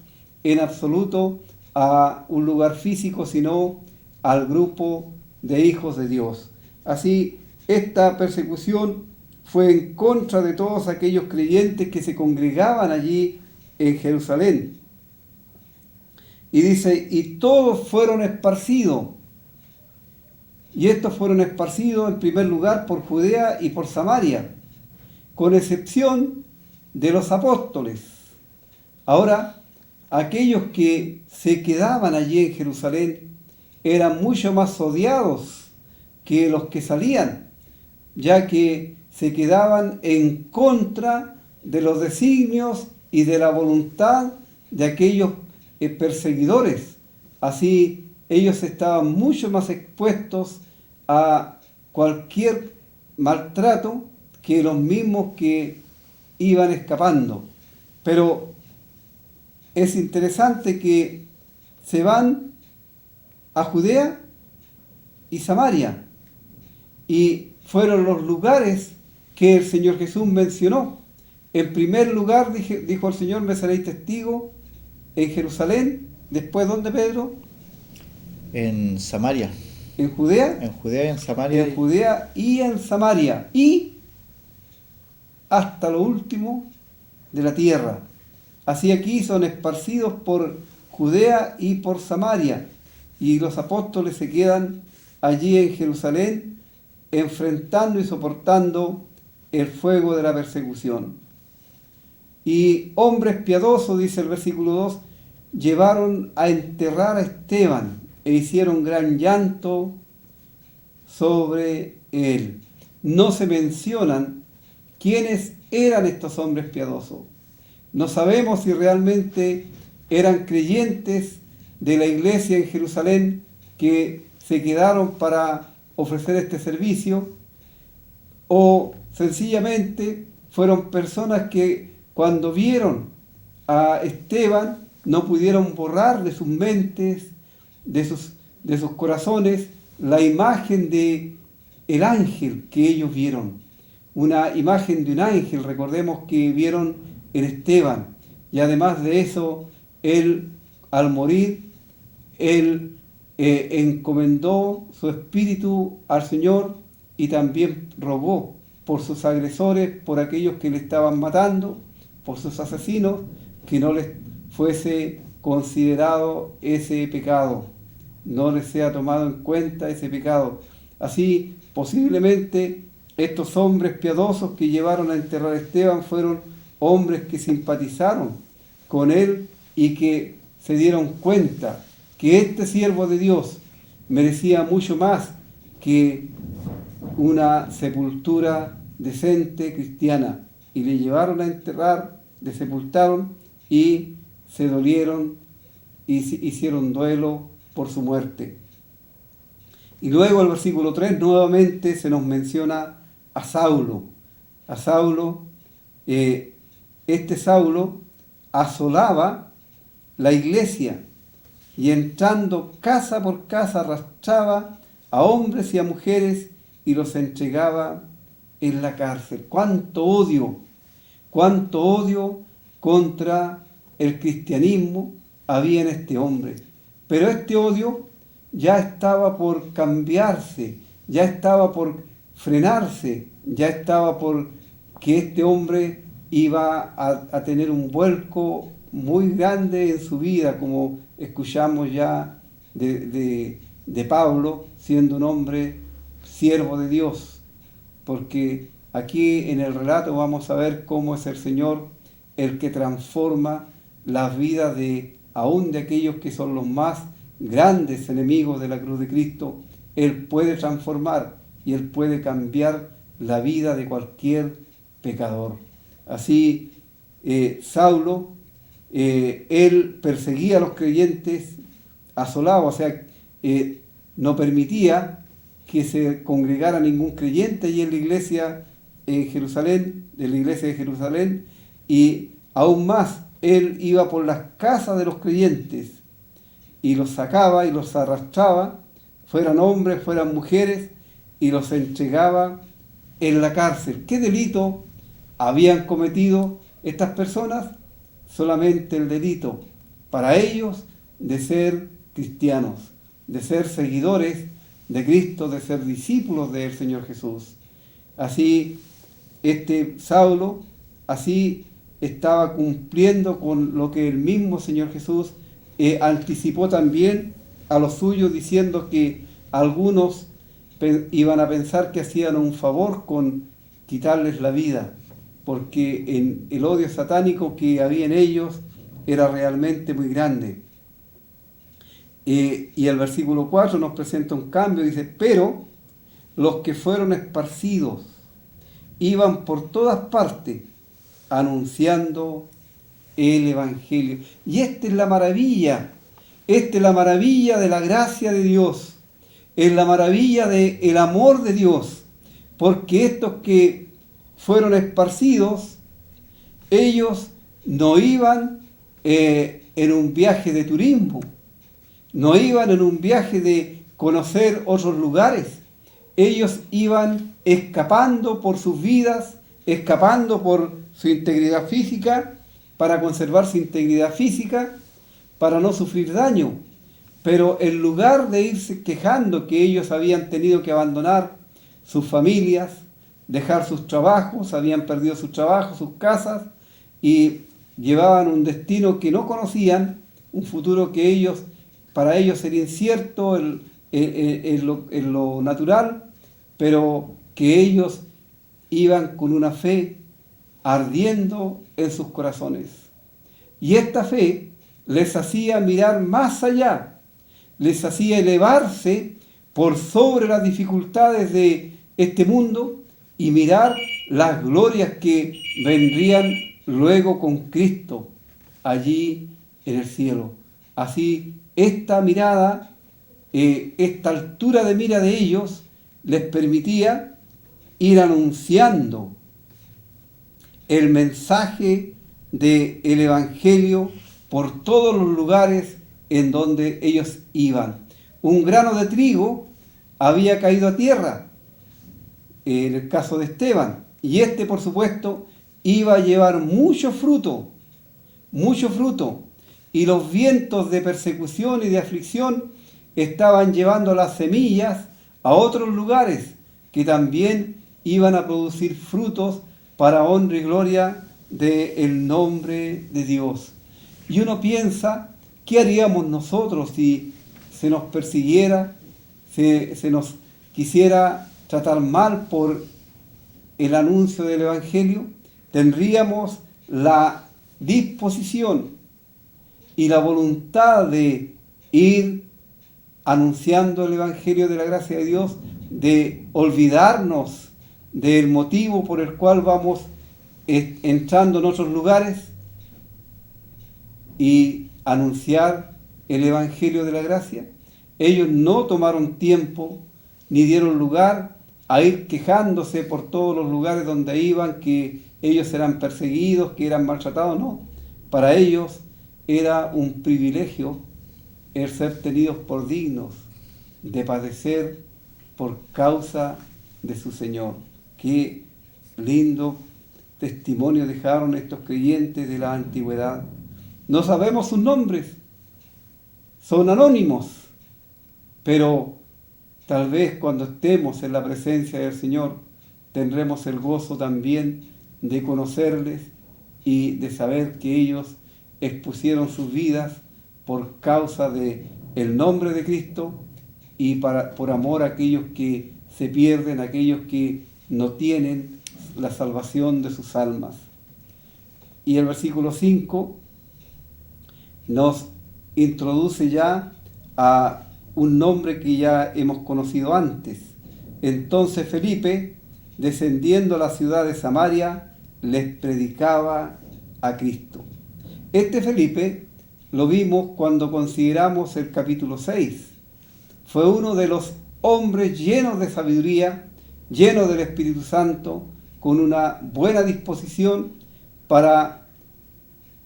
en absoluto a un lugar físico, sino al grupo de hijos de Dios. Así, esta persecución fue en contra de todos aquellos creyentes que se congregaban allí en Jerusalén. Y dice, y todos fueron esparcidos. Y estos fueron esparcidos en primer lugar por Judea y por Samaria, con excepción de los apóstoles. Ahora, aquellos que se quedaban allí en Jerusalén eran mucho más odiados que los que salían, ya que se quedaban en contra de los designios y de la voluntad de aquellos perseguidores. Así ellos estaban mucho más expuestos a cualquier maltrato que los mismos que iban escapando. Pero es interesante que se van a Judea y Samaria, y fueron los lugares que el Señor Jesús mencionó. En primer lugar, dijo el Señor, me seréis testigo en Jerusalén. Después, ¿dónde, Pedro? En Samaria. En Judea. En Judea y en Samaria. En Judea y en Samaria. Y hasta lo último de la tierra. Así aquí son esparcidos por Judea y por Samaria. Y los apóstoles se quedan allí en Jerusalén, enfrentando y soportando el fuego de la persecución. Y hombres piadosos, dice el versículo 2, llevaron a enterrar a Esteban e hicieron gran llanto sobre él. No se mencionan quiénes eran estos hombres piadosos. No sabemos si realmente eran creyentes de la iglesia en Jerusalén que se quedaron para ofrecer este servicio, o sencillamente fueron personas que cuando vieron a Esteban no pudieron borrar de sus mentes, de sus corazones, la imagen de el ángel que ellos vieron. Una imagen de un ángel, recordemos que vieron en Esteban. Y además de eso, él al morir, él encomendó su espíritu al Señor y también rogó por sus agresores, por aquellos que le estaban matando, por sus asesinos, que no les fuese considerado ese pecado, no les sea tomado en cuenta ese pecado. Así, posiblemente, estos hombres piadosos que llevaron a enterrar a Esteban fueron hombres que simpatizaron con él y que se dieron cuenta que este siervo de Dios merecía mucho más que una sepultura decente cristiana, y le llevaron a enterrar, le sepultaron y se dolieron y hicieron duelo por su muerte. Y luego el versículo 3 nuevamente se nos menciona a Saulo. A Saulo, este Saulo asolaba la iglesia y entrando casa por casa arrastraba a hombres y a mujeres y los entregaba en la cárcel. ¡Cuánto odio contra el cristianismo había en este hombre! Pero este odio ya estaba por cambiarse, ya estaba por frenarse, ya estaba por que este hombre iba a tener un vuelco muy grande en su vida, como escuchamos ya de Pablo, siendo un hombre siervo de Dios, porque aquí en el relato vamos a ver cómo es el Señor el que transforma las vidas aún de aquellos que son los más grandes enemigos de la cruz de Cristo. Él puede transformar y Él puede cambiar la vida de cualquier pecador. Así, Saulo, él perseguía a los creyentes, asolaba, o sea, no permitía que se congregara ningún creyente allí en la iglesia en Jerusalén, de la iglesia de Jerusalén, y aún más, él iba por las casas de los creyentes y los sacaba y los arrastraba, fueran hombres, fueran mujeres, y los entregaba en la cárcel. ¿Qué delito habían cometido estas personas? Solamente el delito para ellos de ser cristianos, de ser seguidores de Cristo, de ser discípulos del Señor Jesús. Así, este Saulo, así estaba cumpliendo con lo que el mismo Señor Jesús anticipó también a los suyos, diciendo que algunos iban a pensar que hacían un favor con quitarles la vida, porque el odio satánico que había en ellos era realmente muy grande. Y el versículo 4 nos presenta un cambio, dice, pero los que fueron esparcidos iban por todas partes anunciando el Evangelio. Y esta es la maravilla, Esta es la maravilla de la gracia de Dios, es la maravilla del amor de Dios, porque estos que fueron esparcidos, ellos no iban en un viaje de turismo, no iban en un viaje de conocer otros lugares, ellos iban escapando por sus vidas, escapando por su integridad física, para conservar su integridad física, para no sufrir daño. Pero en lugar de irse quejando que ellos habían tenido que abandonar sus familias, dejar sus trabajos, habían perdido sus trabajos, sus casas, y llevaban un destino que no conocían, un futuro que para ellos era incierto en lo natural, pero que ellos iban con una fe ardiendo en sus corazones. Y esta fe les hacía mirar más allá, les hacía elevarse por sobre las dificultades de este mundo y mirar las glorias que vendrían luego con Cristo allí en el cielo. Así, esta mirada, esta altura de mira de ellos les permitía ir anunciando el mensaje del Evangelio por todos los lugares en donde ellos iban. Un grano de trigo había caído a tierra, en el caso de Esteban, y este, por supuesto, iba a llevar mucho fruto, y los vientos de persecución y de aflicción estaban llevando las semillas a otros lugares que también iban a producir frutos para honra y gloria del nombre de Dios. Y uno piensa, ¿qué haríamos nosotros si se nos persiguiera, se nos quisiera tratar mal por el anuncio del Evangelio? Tendríamos la disposición y la voluntad de ir anunciando el Evangelio de la gracia de Dios, de olvidarnos del motivo por el cual vamos entrando en otros lugares y anunciar el Evangelio de la gracia. Ellos no tomaron tiempo ni dieron lugar a ir quejándose por todos los lugares donde iban, que ellos eran perseguidos, que eran maltratados. No, para ellos era un privilegio el ser tenidos por dignos de padecer por causa de su Señor. Qué lindo testimonio dejaron estos creyentes de la antigüedad. No sabemos sus nombres, son anónimos, pero tal vez cuando estemos en la presencia del Señor tendremos el gozo también de conocerles y de saber que ellos expusieron sus vidas por causa de el nombre de Cristo y por amor a aquellos que se pierden, aquellos que no tienen la salvación de sus almas. Y el versículo 5 nos introduce ya a un nombre que ya hemos conocido antes. Entonces Felipe, descendiendo a la ciudad de Samaria, les predicaba a Cristo. Este Felipe lo vimos cuando consideramos el capítulo 6. Fue uno de los hombres llenos de sabiduría, llenos del Espíritu Santo, con una buena disposición para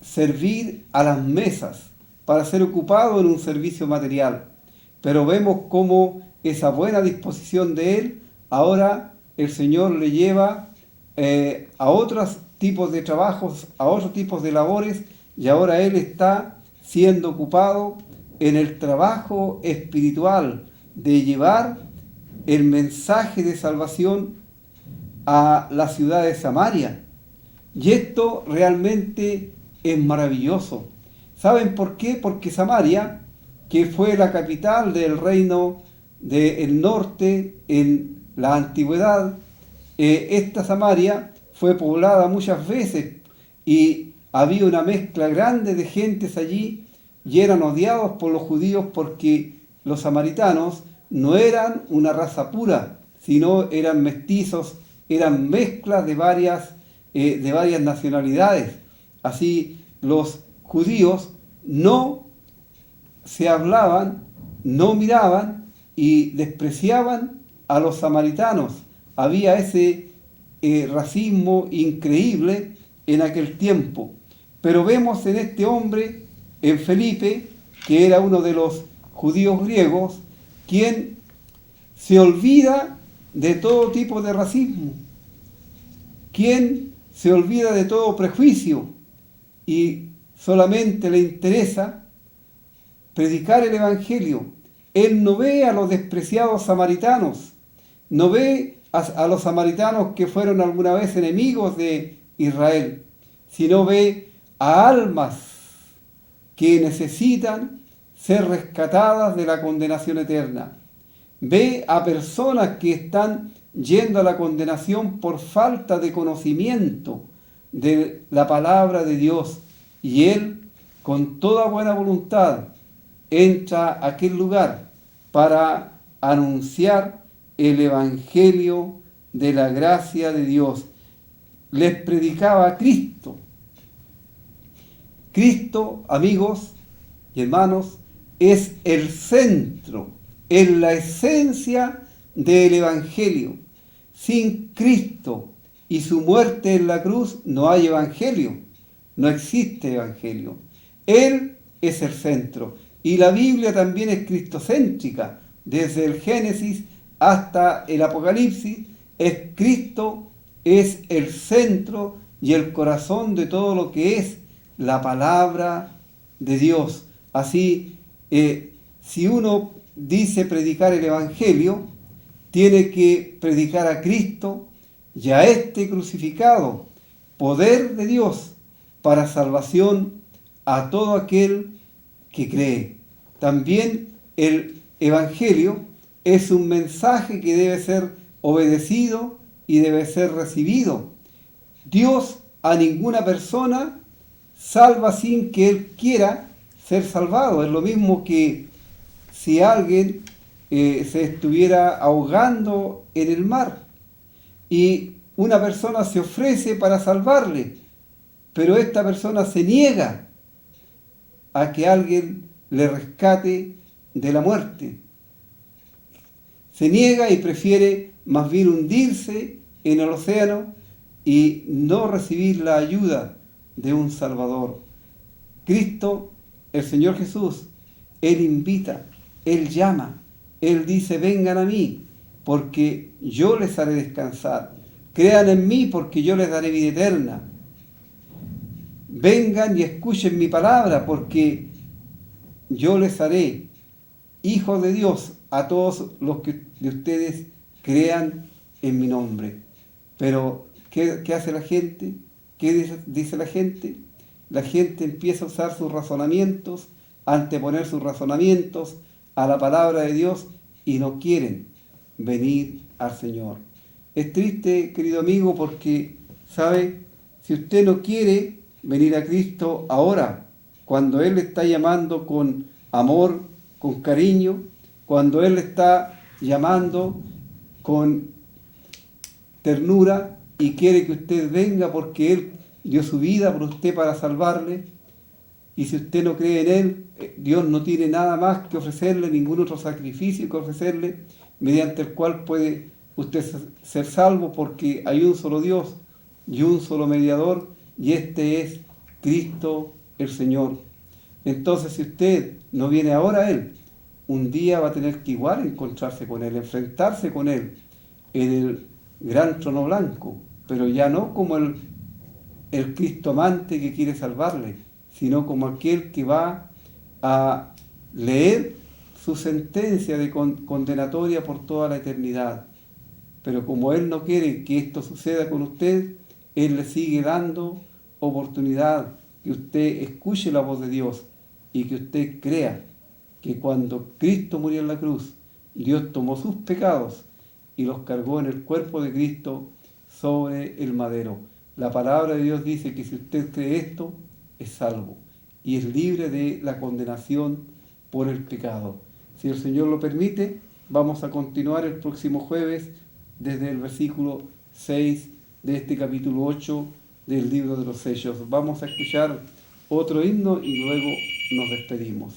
servir a las mesas, para ser ocupado en un servicio material. Pero vemos cómo esa buena disposición de él, ahora el Señor le lleva a otros tipos de trabajos, a otros tipos de labores, y ahora él está siendo ocupado en el trabajo espiritual de llevar el mensaje de salvación a la ciudad de Samaria. Y esto realmente es maravilloso. ¿Saben por qué? Porque Samaria, que fue la capital del reino del norte en la antigüedad, esta Samaria fue poblada muchas veces y había una mezcla grande de gentes allí y eran odiados por los judíos porque los samaritanos no eran una raza pura, sino eran mestizos, eran mezclas de varias nacionalidades. Así los judíos no se hablaban, no miraban y despreciaban a los samaritanos. Había ese racismo increíble en aquel tiempo. Pero vemos en este hombre, en Felipe, que era uno de los judíos griegos, quien se olvida de todo tipo de racismo, quien se olvida de todo prejuicio y solamente le interesa predicar el Evangelio. Él no ve a los despreciados samaritanos, no ve a los samaritanos que fueron alguna vez enemigos de Israel, sino ve a almas que necesitan ser rescatadas de la condenación eterna. Ve a personas que están yendo a la condenación por falta de conocimiento de la palabra de Dios. Y él, con toda buena voluntad, entra a aquel lugar para anunciar el Evangelio de la gracia de Dios. Les predicaba a Cristo. Cristo, amigos y hermanos, es el centro, es la esencia del Evangelio. Sin Cristo y su muerte en la cruz no hay Evangelio, no existe Evangelio. Él es el centro. Y la Biblia también es cristocéntrica. Desde el Génesis hasta el Apocalipsis, Cristo es el centro y el corazón de todo lo que es la palabra de Dios. Así, si uno dice predicar el Evangelio, tiene que predicar a Cristo y a este crucificado, poder de Dios para salvación a todo aquel que cree. También el Evangelio es un mensaje que debe ser obedecido y debe ser recibido. Dios a ninguna persona salva sin que Él quiera ser salvado. Es lo mismo que si alguien se estuviera ahogando en el mar y una persona se ofrece para salvarle, pero esta persona se niega a que alguien le rescate de la muerte. Se niega y prefiere más bien hundirse en el océano y no recibir la ayuda de un Salvador. Cristo, el Señor Jesús, Él invita, Él llama, Él dice: vengan a mí, porque yo les haré descansar. Crean en mí, porque yo les daré vida eterna. Vengan y escuchen mi palabra, porque yo les haré hijos de Dios a todos los que de ustedes crean en mi nombre. Pero, ¿qué hace la gente? ¿Qué dice la gente? La gente empieza a usar sus razonamientos, anteponer sus razonamientos a la palabra de Dios y no quieren venir al Señor. Es triste, querido amigo, porque, ¿sabe? Si usted no quiere venir a Cristo ahora, cuando Él le está llamando con amor, con cariño, cuando Él le está llamando con ternura y quiere que usted venga porque Él dio su vida por usted para salvarle, y si usted no cree en Él, Dios no tiene nada más que ofrecerle, ningún otro sacrificio que ofrecerle, mediante el cual puede usted ser salvo, porque hay un solo Dios y un solo mediador, y este es Cristo el Señor. Entonces, si usted no viene ahora a Él, un día va a tener que igual encontrarse con Él, enfrentarse con Él en el gran trono blanco, pero ya no como el Cristo amante que quiere salvarle, sino como aquel que va a leer su sentencia de condenatoria por toda la eternidad. Pero como Él no quiere que esto suceda con usted, Él le sigue dando oportunidad que usted escuche la voz de Dios y que usted crea que cuando Cristo murió en la cruz, Dios tomó sus pecados y los cargó en el cuerpo de Cristo sobre el madero. La palabra de Dios dice que si usted cree esto, es salvo y es libre de la condenación por el pecado. Si el Señor lo permite, vamos a continuar el próximo jueves desde el versículo 6 de este capítulo 8 del libro de los Hechos. Vamos a escuchar otro himno y luego nos despedimos.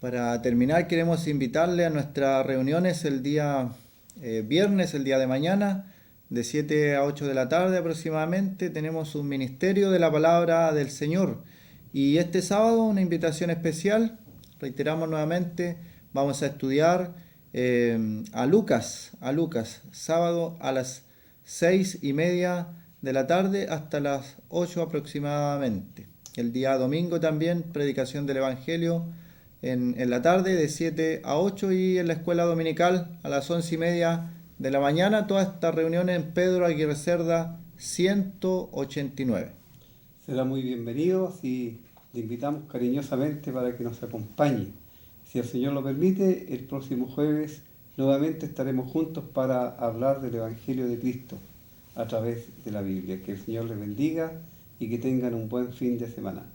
Para terminar, queremos invitarle a nuestras reuniones el día viernes, el día de mañana, de 7 a 8 de la tarde aproximadamente. Tenemos un ministerio de la palabra del Señor. Y este sábado una invitación especial, reiteramos nuevamente, vamos a estudiar a Lucas, sábado a las 6:30 de la tarde hasta las 8 aproximadamente. El día domingo también, predicación del Evangelio en la tarde de 7 a 8 y en la escuela dominical a las 11:30 de la mañana. Todas estas reuniones en Pedro Aguirre Cerda 189. Será muy bienvenido y le invitamos cariñosamente para que nos acompañe. Si el Señor lo permite, el próximo jueves nuevamente estaremos juntos para hablar del Evangelio de Cristo a través de la Biblia. Que el Señor les bendiga y que tengan un buen fin de semana.